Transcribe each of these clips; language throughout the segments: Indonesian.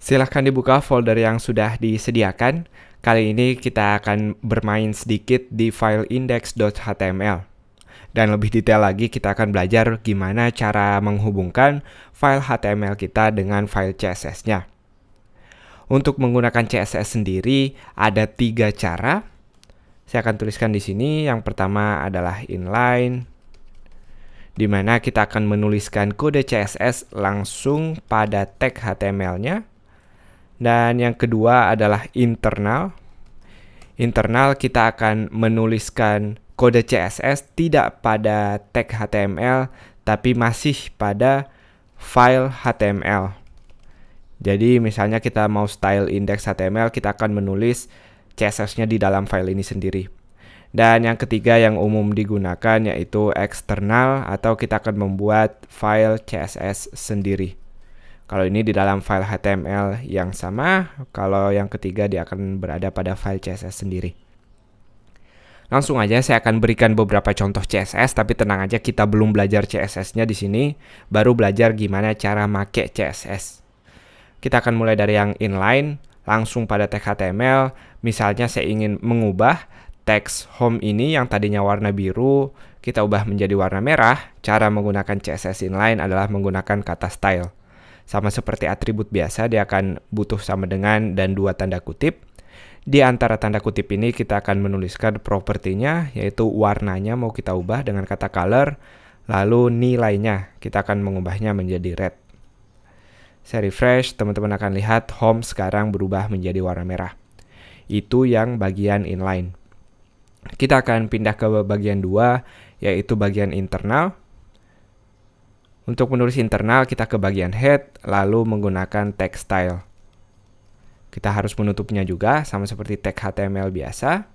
Silahkan dibuka folder yang sudah disediakan. Kali ini kita akan bermain sedikit di file index.html. Dan lebih detail lagi kita akan belajar gimana cara menghubungkan file HTML kita dengan file CSS-nya. Untuk menggunakan CSS sendiri ada 3 cara. Saya akan tuliskan di sini. Yang pertama adalah inline, di mana kita akan menuliskan kode CSS langsung pada tag HTML-nya. Dan yang kedua adalah internal. Internal kita akan menuliskan kode CSS tidak pada tag HTML, tapi masih pada file HTML. Jadi misalnya kita mau style index HTML, kita akan menulis CSS-nya di dalam file ini sendiri. Dan yang ketiga yang umum digunakan yaitu eksternal, atau kita akan membuat file CSS sendiri. Kalau ini di dalam file HTML yang sama, kalau yang ketiga dia akan berada pada file CSS sendiri. Langsung aja saya akan berikan beberapa contoh CSS, tapi tenang aja kita belum belajar CSS-nya di sini, baru belajar gimana cara make CSS. Kita akan mulai dari yang inline, langsung pada tag HTML. Misalnya saya ingin mengubah teks home ini yang tadinya warna biru, kita ubah menjadi warna merah. Cara menggunakan CSS inline adalah menggunakan kata style. Sama seperti atribut biasa, dia akan butuh sama dengan dan 2 tanda kutip. Di antara tanda kutip ini kita akan menuliskan propertinya, yaitu warnanya mau kita ubah dengan kata color, lalu nilainya kita akan mengubahnya menjadi red. Saya refresh, teman-teman akan lihat home sekarang berubah menjadi warna merah. Itu yang bagian inline. Kita akan pindah ke bagian 2, yaitu bagian internal. Untuk menulis internal, kita ke bagian head, lalu menggunakan tag style. Kita harus menutupnya juga, sama seperti tag HTML biasa.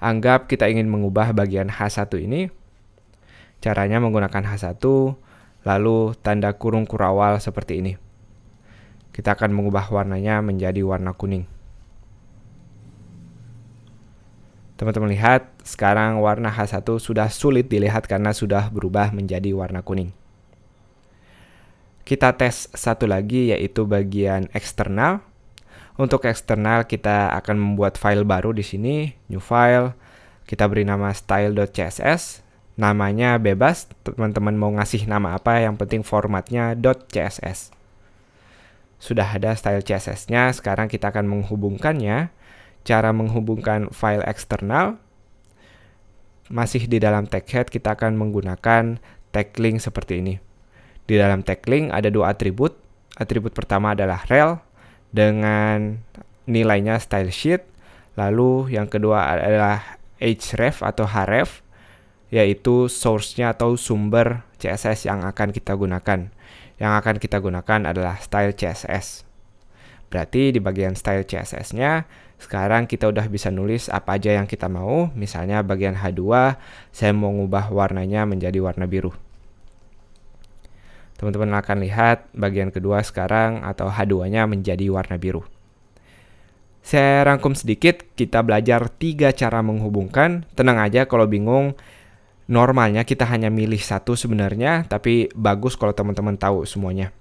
Anggap kita ingin mengubah bagian H1 ini. Caranya menggunakan H1, lalu tanda kurung kurawal seperti ini. Kita akan mengubah warnanya menjadi warna kuning. Teman-teman lihat, sekarang warna H1 sudah sulit dilihat karena sudah berubah menjadi warna kuning. Kita tes satu lagi, yaitu bagian eksternal. Untuk eksternal kita akan membuat file baru di sini, new file. Kita beri nama style.css. Namanya bebas, teman-teman mau ngasih nama apa, yang penting formatnya .css. Sudah ada style CSS-nya, sekarang kita akan menghubungkannya. Cara menghubungkan file eksternal, masih di dalam tag head kita akan menggunakan tag link seperti ini. Di dalam tag link ada 2 atribut. Atribut pertama adalah rel dengan nilainya style sheet. Lalu yang kedua adalah href atau href, yaitu source-nya atau sumber CSS yang akan kita gunakan. Yang akan kita gunakan adalah style CSS. Berarti di bagian style CSS-nya, sekarang kita udah bisa nulis apa aja yang kita mau. Misalnya bagian H2, saya mau ngubah warnanya menjadi warna biru. Teman-teman akan lihat bagian kedua sekarang atau H2-nya menjadi warna biru. Saya rangkum sedikit, kita belajar 3 cara menghubungkan. Tenang aja kalau bingung, normalnya kita hanya milih satu sebenarnya, tapi bagus kalau teman-teman tahu semuanya.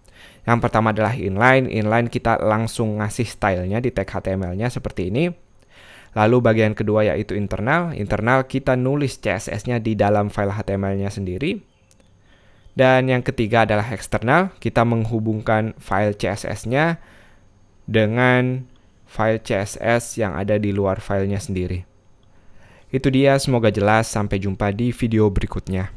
Yang pertama adalah inline. Inline kita langsung ngasih stylenya di tag HTML-nya seperti ini. Lalu bagian kedua yaitu internal. Internal kita nulis CSS-nya di dalam file HTML-nya sendiri. Dan yang ketiga adalah eksternal. Kita menghubungkan file CSS-nya dengan file CSS yang ada di luar filenya sendiri. Itu dia, semoga jelas. Sampai jumpa di video berikutnya.